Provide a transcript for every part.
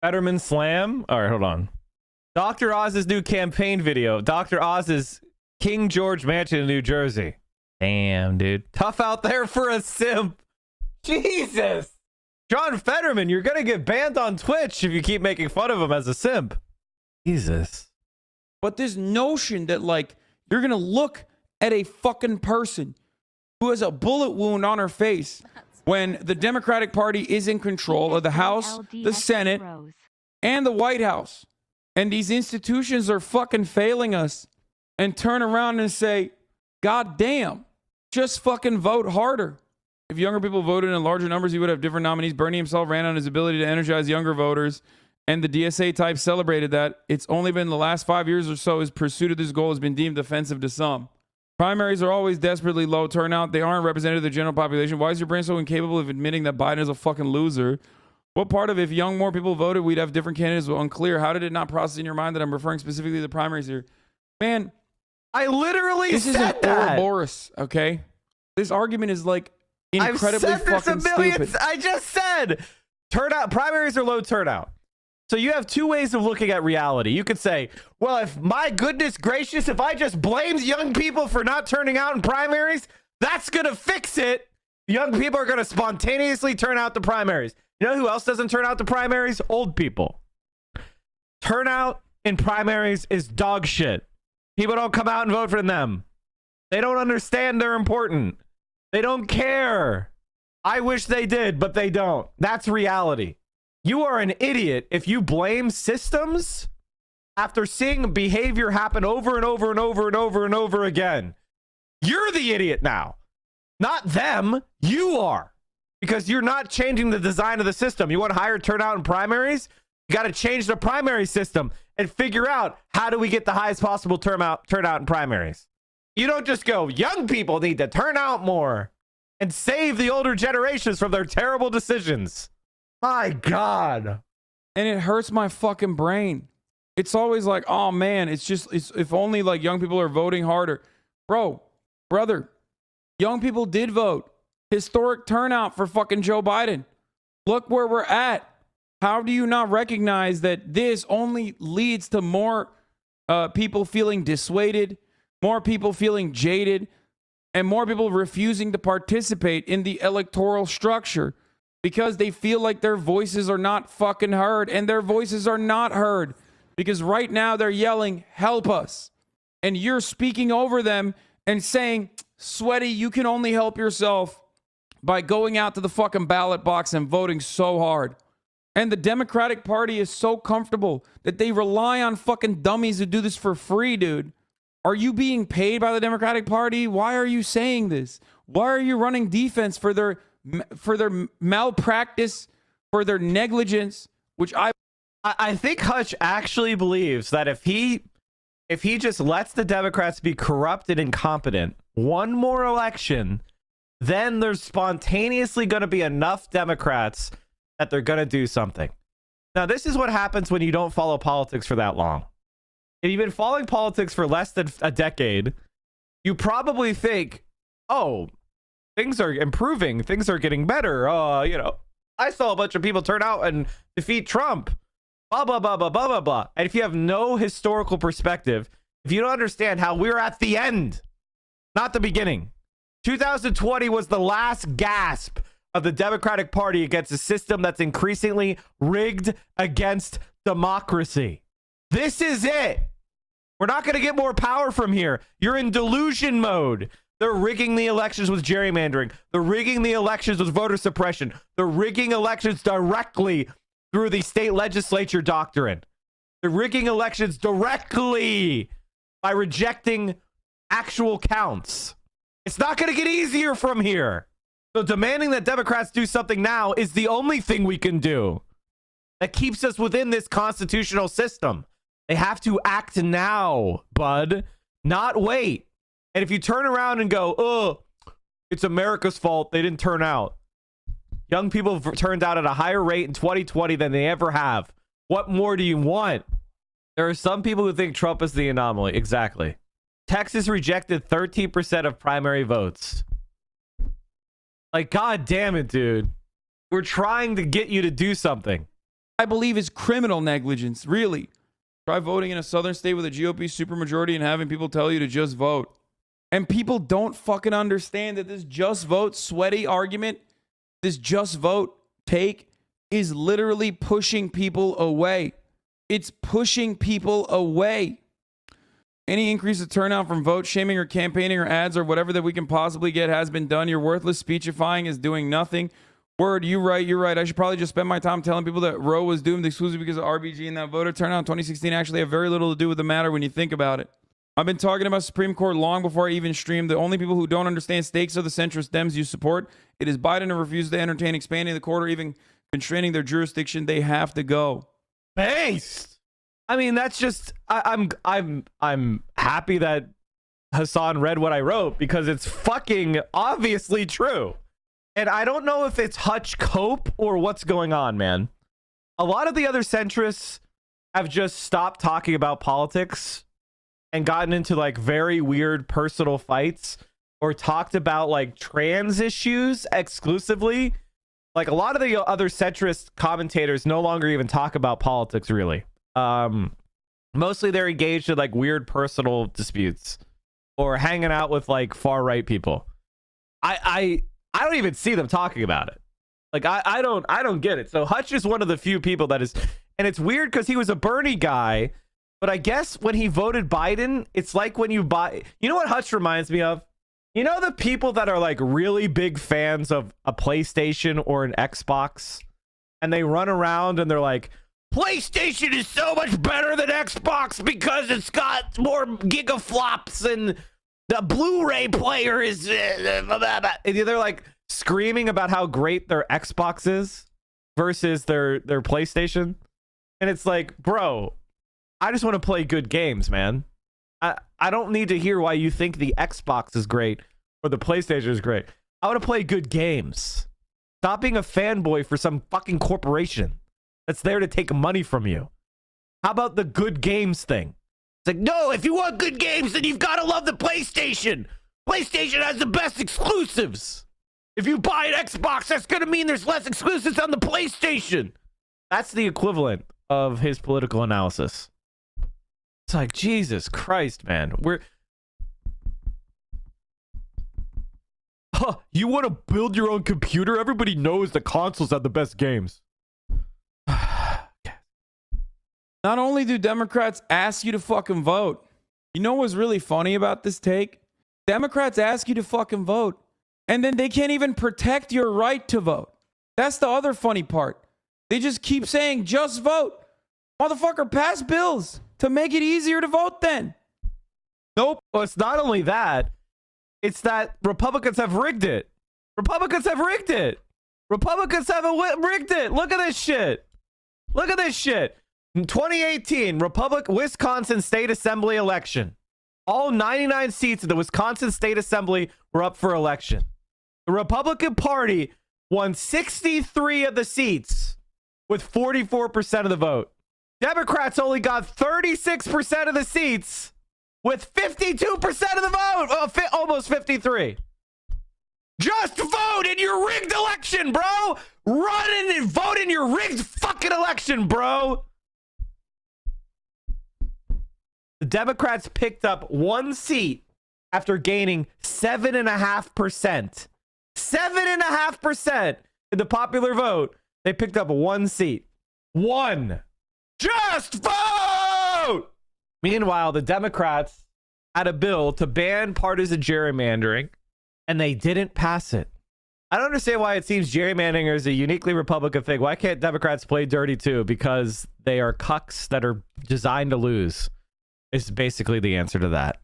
Fetterman slam. All right, hold on. Dr. Oz's new campaign video. Dr. Oz's King George Mansion in New Jersey. Damn, dude. Tough out there for a simp. Jesus. John Fetterman, you're going to get banned on Twitch if you keep making fun of him as a simp. Jesus. But this notion that, like, you're going to look at a fucking person who has a bullet wound on her face when the Democratic Party is in control of the House, the Senate, and the White House, and these institutions are fucking failing us, and turn around and say, God damn, just fucking vote harder. If younger people voted in larger numbers, he would have different nominees. Bernie himself ran on his ability to energize younger voters, and the DSA type celebrated that. It's only been the last 5 years or so his pursuit of this goal has been deemed offensive to some. Primaries are always desperately low turnout. They aren't representative of the general population. Why is your brain so incapable of admitting that Biden is a fucking loser? What part of if more people voted, we'd have different candidates? Well, unclear. How did it not process in your mind that I'm referring specifically to the primaries here? Man, I literally said that. This is an Ouroboros, okay? This argument is like incredibly fucking stupid. I just said turnout. Primaries are low turnout. So you have two ways of looking at reality. You could say, well, if my goodness gracious, if I just blame young people for not turning out in primaries, that's going to fix it. Young people are going to spontaneously turn out the primaries. You know who else doesn't turn out the primaries? Old people. Turnout in primaries is dog shit. People don't come out and vote for them. They don't understand they're important. They don't care. I wish they did, but they don't. That's reality. You are an idiot if you blame systems after seeing behavior happen over and over and over and over and over again. You're the idiot now. Not them. You are. Because you're not changing the design of the system. You want higher turnout in primaries? You got to change the primary system and figure out how do we get the highest possible turnout in primaries. You don't just go, young people need to turn out more and save the older generations from their terrible decisions. My God. And it hurts my fucking brain. It's always like, oh man, it's if only like young people are voting harder. Brother, young people did vote. Historic turnout for fucking Joe Biden. Look where we're at. How do you not recognize that this only leads to more people feeling dissuaded, more people feeling jaded, and more people refusing to participate in the electoral structure because they feel like their voices are not fucking heard, and their voices are not heard because right now they're yelling, help us. And you're speaking over them and saying, Sweaty, you can only help yourself by going out to the fucking ballot box and voting so hard. And the Democratic Party is so comfortable that they rely on fucking dummies who do this for free, dude. Are you being paid by the Democratic Party? Why are you saying this? Why are you running defense for their malpractice, for their negligence, which I think Hutch actually believes that if he just lets the Democrats be corrupt and incompetent one more election, then there's spontaneously going to be enough Democrats that they're going to do something. Now, this is what happens when you don't follow politics for that long. If you've been following politics for less than a decade, you probably think, oh, things are improving. Things are getting better. I saw a bunch of people turn out and defeat Trump. Blah, blah, blah, blah, blah, blah, blah. And if you have no historical perspective, if you don't understand how we're at the end, not the beginning. 2020 was the last gasp of the Democratic Party against a system that's increasingly rigged against democracy. This is it. We're not going to get more power from here. You're in delusion mode. They're rigging the elections with gerrymandering. They're rigging the elections with voter suppression. They're rigging elections directly through the state legislature doctrine. They're rigging elections directly by rejecting actual counts. It's not going to get easier from here. So demanding that Democrats do something now is the only thing we can do that keeps us within this constitutional system. They have to act now, bud, not wait. And if you turn around and go, oh, it's America's fault, they didn't turn out. Young people have turned out at a higher rate in 2020 than they ever have. What more do you want? There are some people who think Trump is the anomaly. Exactly. Texas rejected 13% of primary votes. Like, God damn it, dude. We're trying to get you to do something. I believe is criminal negligence, really. Try voting in a southern state with a GOP supermajority and having people tell you to just vote. And people don't fucking understand that this just vote sweaty argument, this just vote take is literally pushing people away. It's pushing people away. Any increase of turnout from vote shaming or campaigning or ads or whatever that we can possibly get has been done. Your worthless speechifying is doing nothing. Word, you're right. I should probably just spend my time telling people that Roe was doomed exclusively because of RBG, and that voter turnout in 2016 actually have very little to do with the matter when you think about it. I've been talking about Supreme Court long before I even streamed. The only people who don't understand stakes are the centrist Dems you support. It is Biden who refuses to entertain expanding the court or even constraining their jurisdiction. They have to go. Based. I mean, that's just I'm happy that Hasan read what I wrote because it's fucking obviously true. And I don't know if it's Hutch cope or what's going on, man. A lot of the other centrists have just stopped talking about politics and gotten into like very weird personal fights or talked about like trans issues exclusively. Like a lot of the other centrist commentators no longer even talk about politics really. Mostly they're engaged in like weird personal disputes or hanging out with like far right people. I don't even see them talking about it. Like I don't get it. So Hutch is one of the few people that is, and it's weird because he was a Bernie guy, but I guess when he voted Biden, it's like when you buy, you know what Hutch reminds me of? You know the people that are like really big fans of a PlayStation or an Xbox, and they run around and they're like, PlayStation is so much better than Xbox because it's got more gigaflops and the Blu-ray player is and they're like screaming about how great their Xbox is versus their PlayStation. And it's like, bro, I just want to play good games, man. I don't need to hear why you think the Xbox is great or the PlayStation is great. I want to play good games. Stop being a fanboy for some fucking corporation that's there to take money from you. How about the good games thing? It's like, no, if you want good games, then you've got to love the PlayStation. PlayStation has the best exclusives. If you buy an Xbox, that's going to mean there's less exclusives on the PlayStation. That's the equivalent of his political analysis. It's like, Jesus Christ, man. You want to build your own computer? Everybody knows the consoles have the best games. Not only do Democrats ask you to fucking vote, you know what's really funny about this take? Democrats ask you to fucking vote, and then they can't even protect your right to vote. That's the other funny part. They just keep saying, just vote. Motherfucker, pass bills to make it easier to vote then. Nope. Well, it's not only that. It's that Republicans have rigged it. Republicans have rigged it. Republicans have rigged it. Look at this shit. Look at this shit. In 2018, Wisconsin State Assembly election. All 99 seats of the Wisconsin State Assembly were up for election. The Republican Party won 63 of the seats with 44% of the vote. Democrats only got 36% of the seats with 52% of the vote. Almost 53. Just vote in your rigged election, bro. Run in and vote in your rigged fucking election, bro. The Democrats picked up one seat after gaining 7.5%. 7.5% in the popular vote. They picked up one seat. One. Just vote! Meanwhile, the Democrats had a bill to ban partisan gerrymandering, and they didn't pass it. I don't understand why it seems gerrymandering is a uniquely Republican thing. Why can't Democrats play dirty too? Because they are cucks that are designed to lose. Is basically the answer to that.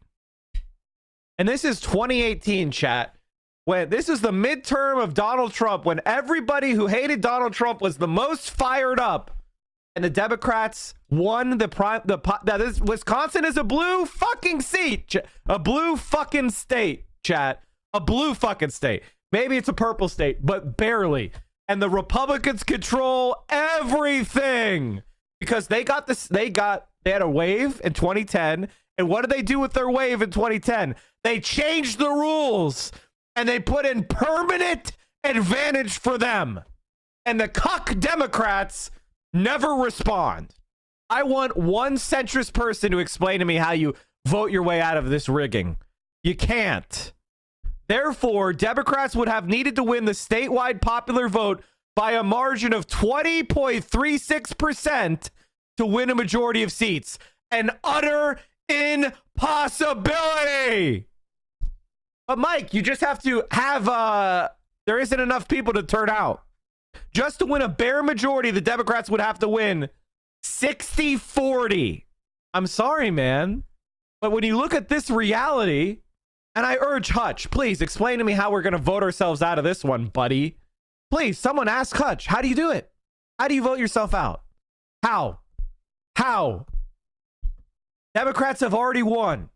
And this is 2018, chat. When this is the midterm of Donald Trump, when everybody who hated Donald Trump was the most fired up, and the Democrats won Wisconsin is a blue fucking seat, a blue fucking state, chat, a blue fucking state. Maybe it's a purple state, but barely. And the Republicans control everything because they got this. They had a wave in 2010. And what did they do with their wave in 2010? They changed the rules and they put in permanent advantage for them. And the cuck Democrats never respond. I want one centrist person to explain to me how you vote your way out of this rigging. You can't. Therefore, Democrats would have needed to win the statewide popular vote by a margin of 20.36% to win a majority of seats. An utter impossibility. But Mike, you just have to have there isn't enough people to turn out. Just to win a bare majority, the Democrats would have to win 60-40. I'm sorry, man. But when you look at this reality, and I urge Hutch, please explain to me how we're going to vote ourselves out of this one, buddy. Please, someone ask Hutch, how do you do it? How do you vote yourself out? How? Democrats have already won.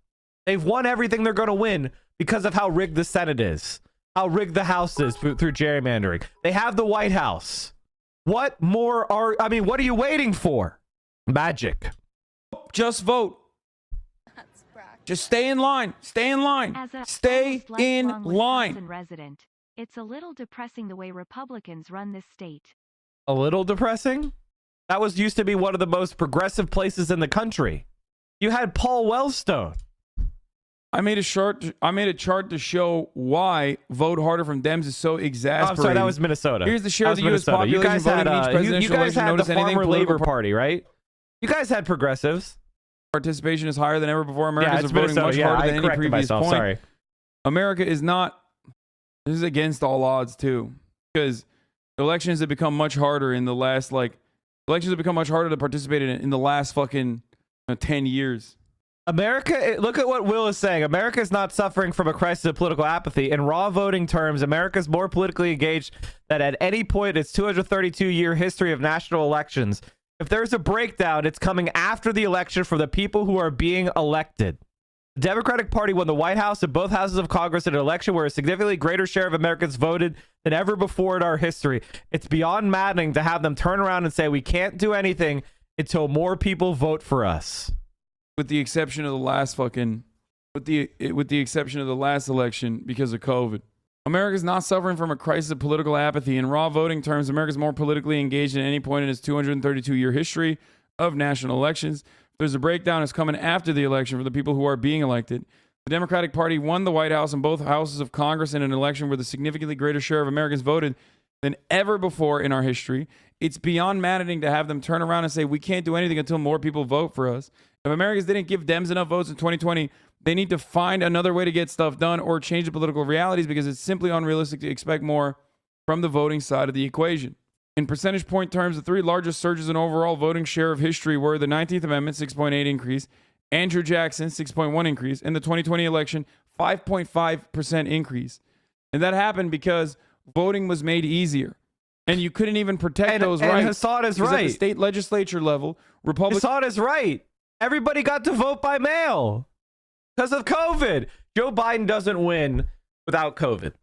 They've won everything they're going to win because of how rigged the Senate is, how rigged the House is through gerrymandering. They have the White House. What more what are you waiting for? Magic. Just vote. Just stay in line. Stay in line. Stay in line. Resident, it's a little depressing the way Republicans run this state. A little depressing? That used to be one of the most progressive places in the country. You had Paul Wellstone. I made a chart to show why vote harder from Dems is so exasperating. I'm sorry, that was Minnesota. Here's the share of the U.S. population you guys voting had, in each presidential you guys election. had the Notice anything Farmer political Labor Party, right? You guys had progressives. Participation is higher than ever before. Americans are voting Minnesota. much harder than any previous myself. point. Sorry. America is not. This is against all odds too, because elections have become much harder in the last elections have become much harder to participate in the last fucking 10 years. America, look at what Will is saying. America is not suffering from a crisis of political apathy. In raw voting terms, America is more politically engaged than at any point in its 232-year history of national elections. If there's a breakdown, it's coming after the election for the people who are being elected. The Democratic Party won the White House and both houses of Congress in an election where a significantly greater share of Americans voted than ever before in our history. It's beyond maddening to have them turn around and say we can't do anything until more people vote for us. With the exception of the last election because of COVID. America is not suffering from a crisis of political apathy. In raw voting terms, America is more politically engaged than any point in its 232-year history of national elections. If there's a breakdown, it's coming after the election for the people who are being elected. The Democratic Party won the White House and both houses of Congress in an election where the significantly greater share of Americans voted than ever before in our history. It's beyond maddening to have them turn around and say we can't do anything until more people vote for us. If Americans didn't give Dems enough votes in 2020, they need to find another way to get stuff done or change the political realities because it's simply unrealistic to expect more from the voting side of the equation. In percentage point terms, the three largest surges in overall voting share of history were the 19th Amendment, 6.8 increase, Andrew Jackson, 6.1 increase, and the 2020 election, 5.5% increase. And that happened because voting was made easier. And you couldn't even protect those rights. And Hasan is right. At the state legislature level, Hasan is right. Everybody got to vote by mail because of COVID. Joe Biden doesn't win without COVID.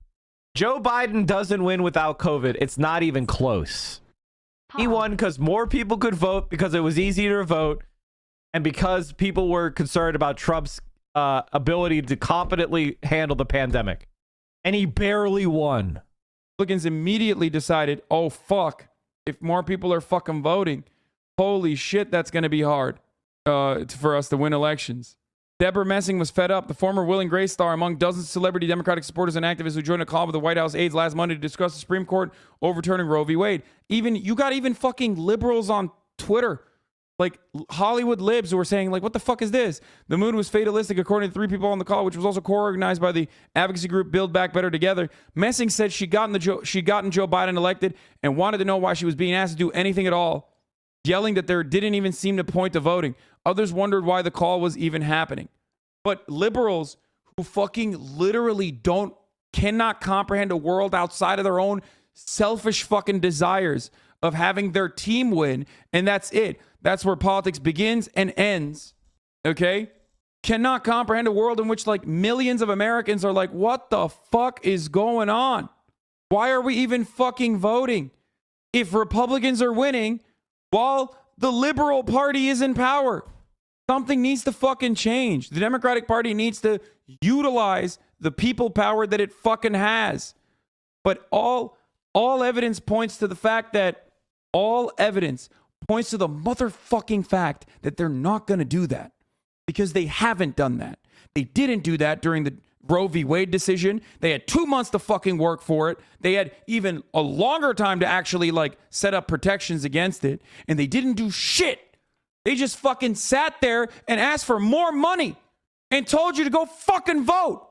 Joe Biden doesn't win without COVID. It's not even close. He won because more people could vote because it was easier to vote and because people were concerned about Trump's ability to competently handle the pandemic. And he barely won. Republicans immediately decided, oh, fuck, if more people are fucking voting, holy shit, that's going to be hard for us to win elections. Deborah Messing was fed up. The former Will and Grace star among dozens of celebrity Democratic supporters and activists who joined a call with the White House aides last Monday to discuss the Supreme Court overturning Roe v. Wade. You got even fucking liberals on Twitter, like Hollywood libs, who were saying, like, what the fuck is this? The mood was fatalistic, according to three people on the call, which was also co-organized by the advocacy group Build Back Better Together. Messing said she'd gotten Joe Biden elected and wanted to know why she was being asked to do anything at all, yelling that there didn't even seem to point to voting. Others wondered why the call was even happening. But liberals who fucking literally cannot comprehend a world outside of their own selfish fucking desires of having their team win, and that's it. That's where politics begins and ends, okay? Cannot comprehend a world in which like millions of Americans are like, what the fuck is going on? Why are we even fucking voting? If Republicans are winning while the liberal party is in power, something needs to fucking change. The Democratic Party needs to utilize the people power that it fucking has. But all evidence points to the fact that all evidence, points to the motherfucking fact that they're not going to do that because they haven't done that. They didn't do that during the Roe v. Wade decision. They had 2 months to fucking work for it. They had even a longer time to actually like set up protections against it. And they didn't do shit. They just fucking sat there and asked for more money and told you to go fucking vote.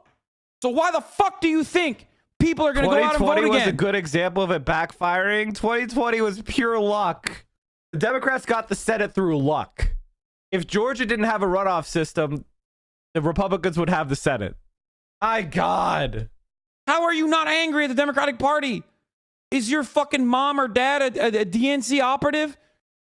So why the fuck do you think people are going to go out and vote again? 2020 was a good example of it backfiring. 2020 was pure luck. The Democrats got the Senate through luck. If Georgia didn't have a runoff system, the Republicans would have the Senate. My God. How are you not angry at the Democratic Party? Is your fucking mom or dad a DNC operative?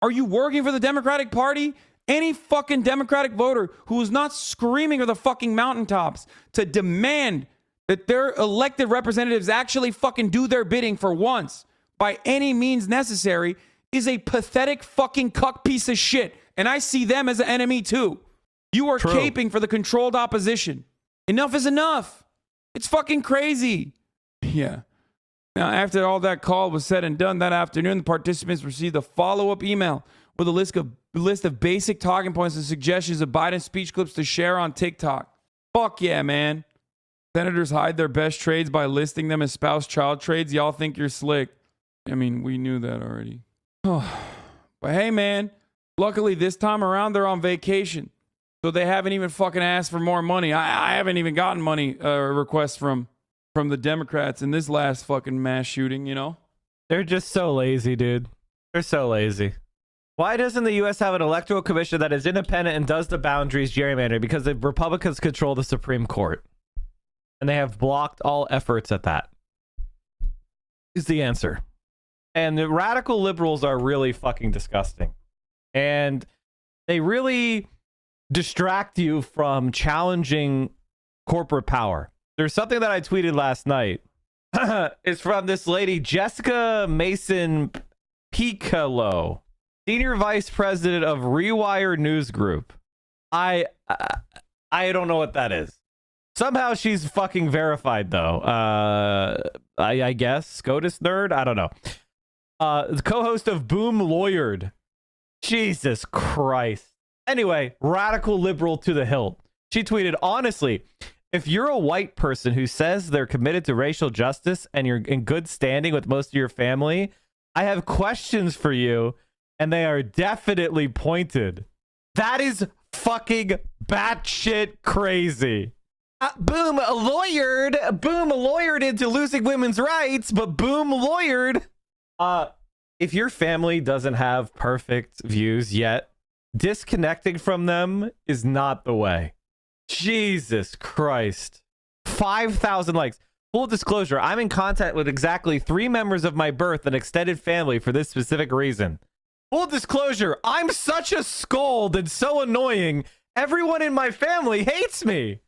Are you working for the Democratic Party? Any fucking Democratic voter who is not screaming at the fucking mountaintops to demand that their elected representatives actually fucking do their bidding for once by any means necessary is a pathetic fucking cuck piece of shit. And I see them as an enemy too. You are caping for the controlled opposition. Enough is enough. It's fucking crazy. Yeah. Now, after all that call was said and done that afternoon, the participants received a follow-up email with a list of basic talking points and suggestions of Biden's speech clips to share on TikTok. Fuck yeah, man. Senators hide their best trades by listing them as spouse-child trades. Y'all think you're slick. I mean, we knew that already. But hey, man, luckily this time around they're on vacation. So they haven't even fucking asked for more money. I haven't even gotten money requests from the Democrats in this last fucking mass shooting, you know? They're just so lazy, dude. They're so lazy. Why doesn't the U.S. have an electoral commission that is independent and does the boundaries gerrymandering? Because the Republicans control the Supreme Court. And they have blocked all efforts at that. Is the answer. And the radical liberals are really fucking disgusting. And they really distract you from challenging corporate power. There's something that I tweeted last night. It's from this lady, Jessica Mason Piccolo, Senior Vice President of Rewire News Group. I don't know what that is. Somehow she's fucking verified, though. I guess. SCOTUS nerd? I don't know. The co-host of Boom Lawyered. Jesus Christ. Anyway, radical liberal to the hilt. She tweeted, honestly, if you're a white person who says they're committed to racial justice and you're in good standing with most of your family, I have questions for you, and they are definitely pointed. That is fucking batshit crazy. Boom lawyered into losing women's rights, but boom lawyered. If your family doesn't have perfect views yet, disconnecting from them is not the way. Jesus Christ. 5,000 likes. Full disclosure, I'm in contact with exactly 3 members of my birth and extended family for this specific reason. Full disclosure, I'm such a scold and so annoying. Everyone in my family hates me.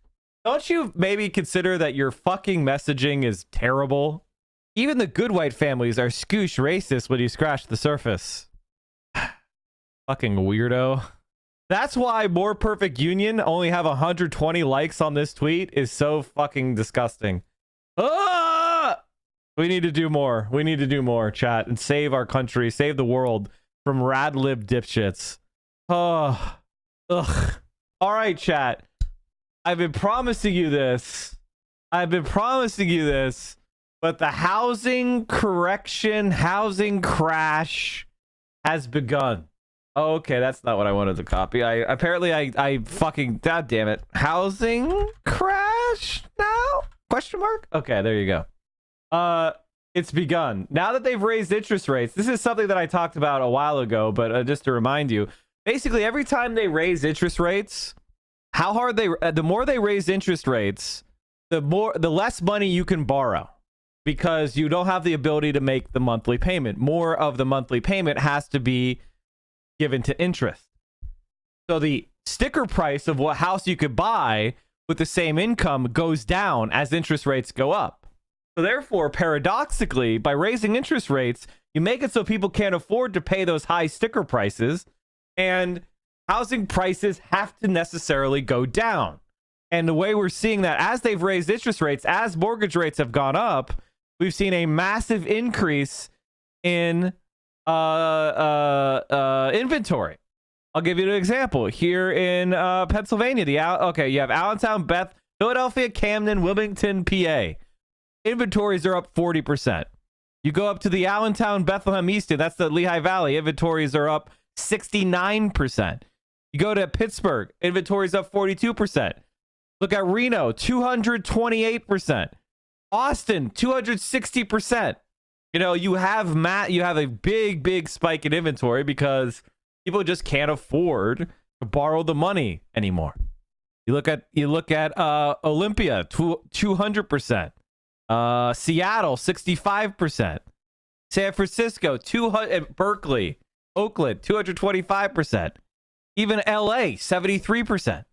Don't you maybe consider that your fucking messaging is terrible? Even the good white families are scoosh racist when you scratch the surface. Fucking weirdo. That's why More Perfect Union only have 120 likes on this tweet is so fucking disgusting. Ah! We need to do more. We need to do more, chat, and save our country, save the world from Radlib dipshits. Oh, ugh. All right, chat. I've been promising you this. But the housing crash has begun. Oh, okay, that's not what I wanted to copy. I fucking, god damn it. Housing crash now? Question mark? Okay, there you go. It's begun. Now that they've raised interest rates, this is something that I talked about a while ago, but just to remind you, basically every time they raise interest rates, the more they raise interest rates, the less money you can borrow, because you don't have the ability to make the monthly payment. More of the monthly payment has to be given to interest. So the sticker price of what house you could buy with the same income goes down as interest rates go up. So therefore, paradoxically, by raising interest rates, you make it so people can't afford to pay those high sticker prices, and housing prices have to necessarily go down. And the way we're seeing that, as they've raised interest rates, as mortgage rates have gone up, we've seen a massive increase in inventory. I'll give you an example. Here in Pennsylvania, you have Allentown, Philadelphia, Camden, Wilmington, PA. Inventories are up 40%. You go up to the Allentown, Bethlehem, Easton, that's the Lehigh Valley. Inventories are up 69%. You go to Pittsburgh, inventories up 42%. Look at Reno, 228%. Austin, 260%. You know, you have a big spike in inventory because people just can't afford to borrow the money anymore. You look at Olympia, 200%. Seattle, 65%. San Francisco, 200. Berkeley, Oakland, 225%. Even LA, 73%.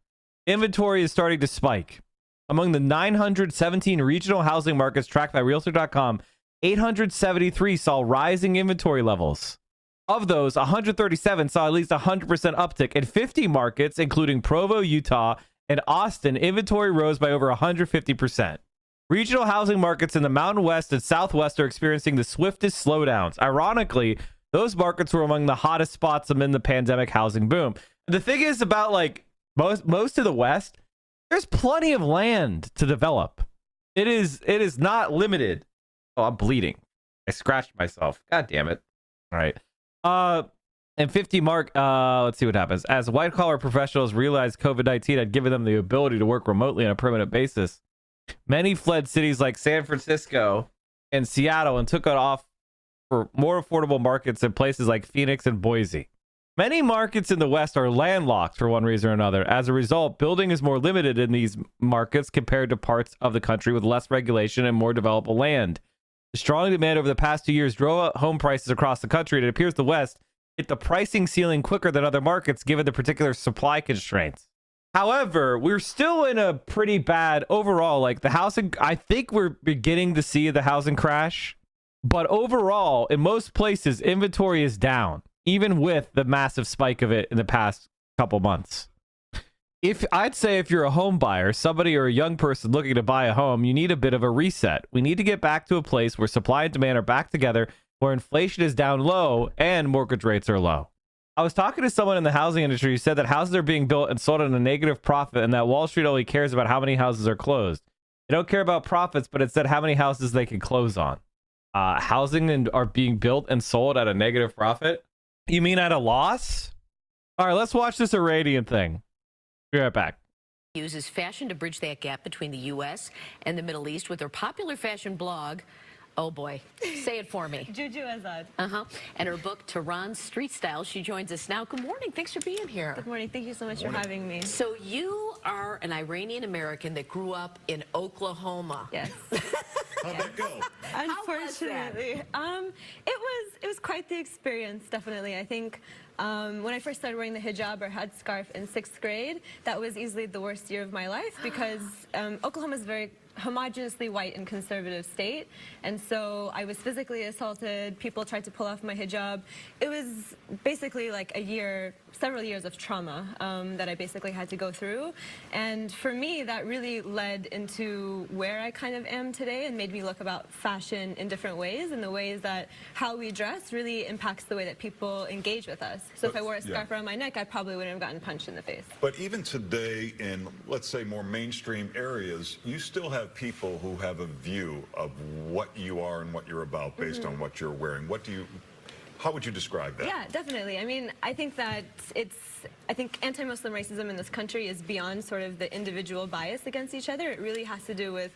Inventory is starting to spike. Among the 917 regional housing markets tracked by Realtor.com, 873 saw rising inventory levels. Of those, 137 saw at least 100% uptick. In 50 markets, including Provo, Utah, and Austin, inventory rose by over 150%. Regional housing markets in the Mountain West and Southwest are experiencing the swiftest slowdowns. Ironically, those markets were among the hottest spots amid the pandemic housing boom. The thing is about like most of the West, there's plenty of land to develop. It is not limited. Oh, I'm bleeding. I scratched myself. God damn it. All right. And 50 let's see what happens. As white collar professionals realized COVID-19 had given them the ability to work remotely on a permanent basis, many fled cities like San Francisco and Seattle and took it off for more affordable markets in places like Phoenix and Boise. Many markets in the West are landlocked for one reason or another. As a result, building is more limited in these markets compared to parts of the country with less regulation and more developable land. The strong demand over the past 2 years drove up home prices across the country, and it appears the West hit the pricing ceiling quicker than other markets given the particular supply constraints. However, we're still in a pretty bad overall, like the housing, I think we're beginning to see the housing crash, but overall, in most places, inventory is down, even with the massive spike of it in the past couple months. I'd say if you're a home buyer, somebody or a young person looking to buy a home, you need a bit of a reset. We need to get back to a place where supply and demand are back together, where inflation is down low and mortgage rates are low. I was talking to someone in the housing industry who said that houses are being built and sold at a negative profit and that Wall Street only cares about how many houses are closed. They don't care about profits, but instead how many houses they can close on. Housing are being built and sold at a negative profit? You mean at a loss? All right, let's watch this Iranian thing. Be right back. Uses fashion to bridge that gap between the U.S. and the Middle East with her popular fashion blog. Oh boy, say it for me. JooJoo AZad. And her book, Tehran Street Style. She joins us now. Good morning. Thanks for being here. Good morning. Thank you so much for having me. So you are an Iranian American that grew up in Oklahoma. Yes. How'd that go? Unfortunately, it was quite the experience. Definitely, I think when I first started wearing the hijab or headscarf in 6th grade, that was easily the worst year of my life because Oklahoma is very homogeneously white and conservative state, and so I was physically assaulted. People tried to pull off my hijab. It was basically like several years of trauma that I basically had to go through, and for me that really led into where I kind of am today and made me look about fashion in different ways, and the ways that how we dress really impacts the way that people engage with us. So if I wore a scarf around my neck, I probably wouldn't have gotten punched in the face. But even today in, let's say, more mainstream areas, you still have people who have a view of what you are and what you're about based on what you're wearing. How would you describe that? Yeah, definitely. I mean, I think that I think anti-Muslim racism in this country is beyond sort of the individual bias against each other. It really has to do with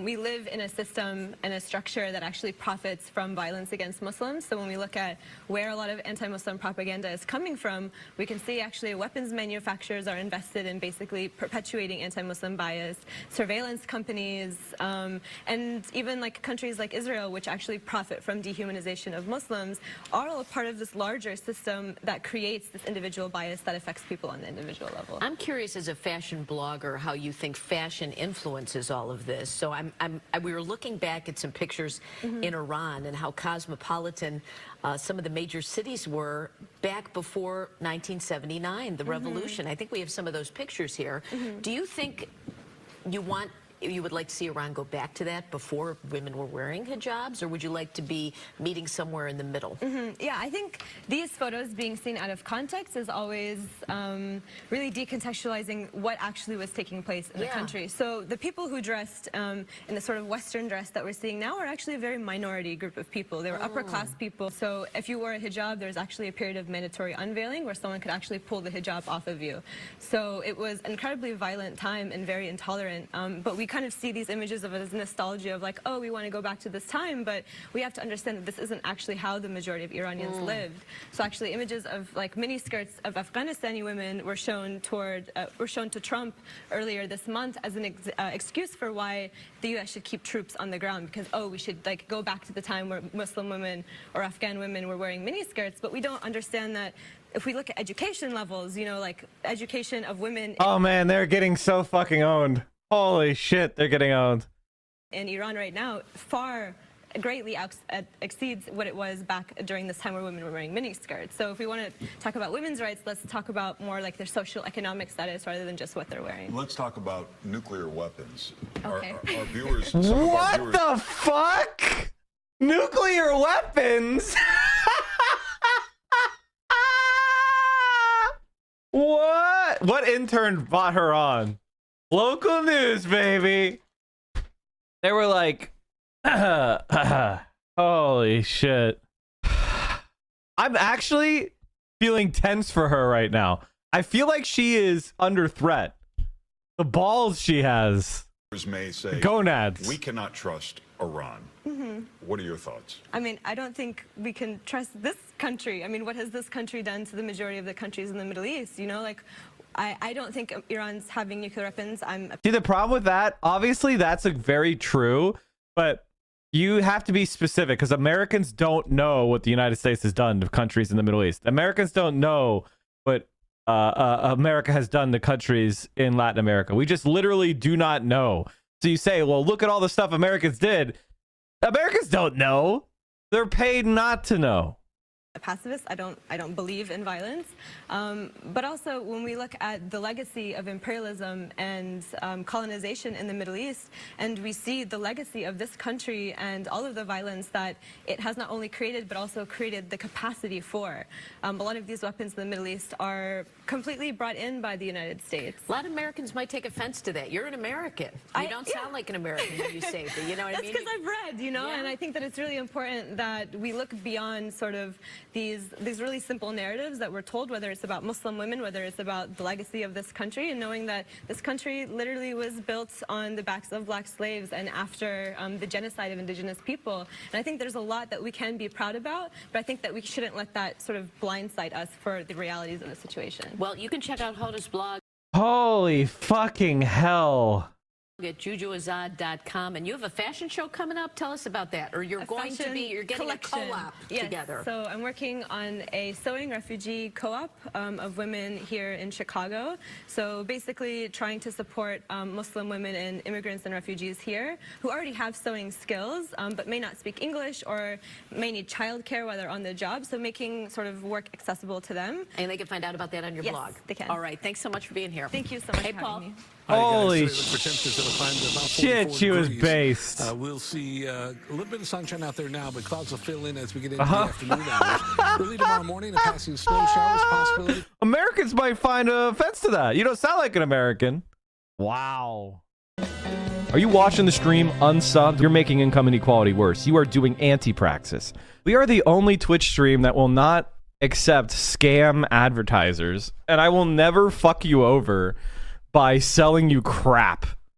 we live in a system and a structure that actually profits from violence against Muslims. So when we look at where a lot of anti-Muslim propaganda is coming from, we can see actually weapons manufacturers are invested in basically perpetuating anti-Muslim bias, surveillance companies, and even like countries like Israel, which actually profit from dehumanization of Muslims, are all a part of this larger system that creates this individual bias that affects people on the individual level. I'm curious, as a fashion blogger, how you think fashion influences all of this. So we were looking back at some pictures in Iran and how cosmopolitan some of the major cities were back before 1979, the revolution. I think we have some of those pictures here. Do you think you want you would like to see Iran go back to that before women were wearing hijabs, or would you like to be meeting somewhere in the middle? Yeah, I think these photos being seen out of context is always really decontextualizing what actually was taking place in the country. So the people who dressed in the sort of Western dress that we're seeing now are actually a very minority group of people. They were upper class people. So if you wore a hijab, there's actually a period of mandatory unveiling where someone could actually pull the hijab off of you. So it was an incredibly violent time and very intolerant. But we kind of see these images of it as nostalgia of like, oh, we want to go back to this time, but we have to understand that this isn't actually how the majority of Iranians lived. So actually images of like miniskirts of Afghanistani women were shown to Trump earlier this month as an excuse for why the U.S. should keep troops on the ground, because, oh, we should like go back to the time where Muslim women or Afghan women were wearing miniskirts. But we don't understand that if we look at education levels, you know, like education of women. Oh man, they're getting so fucking owned. Holy shit, they're getting owned. In Iran right now, far greatly exceeds what it was back during this time where women were wearing miniskirts. So if we want to talk about women's rights, let's talk about more like their social economic status rather than just what they're wearing. Let's talk about nuclear weapons. Okay. Our viewers. Some of our What viewers, the fuck? Nuclear weapons? What? What intern bought her on? Local news, baby. They were like, holy shit. I'm actually feeling tense for her right now. I feel like she is under threat. The balls she has. may say, Gonads. we cannot trust Iran. What are your thoughts? I mean, I don't think we can trust this country. I mean, what has this country done to the majority of the countries in the Middle East? You know, like, I don't think Iran's having nuclear weapons. See, the problem with that, obviously, that's very true, but you have to be specific because Americans don't know what the United States has done to countries in the Middle East. Americans don't know what America has done to countries in Latin America. We just literally do not know. So you say, well, look at all the stuff Americans did. Americans don't know. They're paid not to know. A pacifist. I don't believe in violence. But also, when we look at the legacy of imperialism and colonization in the Middle East, and we see the legacy of this country and all of the violence that it has not only created, but also created the capacity for. A lot of these weapons in the Middle East are completely brought in by the United States. A lot of Americans might take offense to that. You're an American. You don't sound like an American when you say that. You know what I mean? That's because I've read, you know, and I think that it's really important that we look beyond sort of these really simple narratives that we're told, whether it's about Muslim women, whether it's about the legacy of this country, and knowing that this country literally was built on the backs of black slaves and after the genocide of indigenous people. And I think there's a lot that we can be proud about, but I think that we shouldn't let that sort of blindside us for the realities of the situation. Well, you can check out Hoda's blog Holy fucking hell. at JooJooAZad.com, and you have a fashion show coming up. Tell us about that. Or you're going to be, you're getting collection. a co-op together. So I'm working on a sewing refugee co-op of women here in Chicago. So basically trying to support Muslim women and immigrants and refugees here who already have sewing skills, but may not speak English or may need childcare while they're on the job. So making sort of work accessible to them. And they can find out about that on your blog. They can. All right. Thanks so much for being here. Thank you so much Hey, for Paul. having me. Holy shit, shit, she was based. We'll see a little bit of sunshine out there now, but clouds will fill in as we get into the afternoon hours. Early tomorrow morning, a passing snow showers possibility. Americans might find offense to that. You don't sound like an American. Wow. Are you watching the stream unsubbed? You're making income inequality worse. You are doing anti-praxis. We are the only Twitch stream that will not accept scam advertisers, and I will never fuck you over by selling you crap.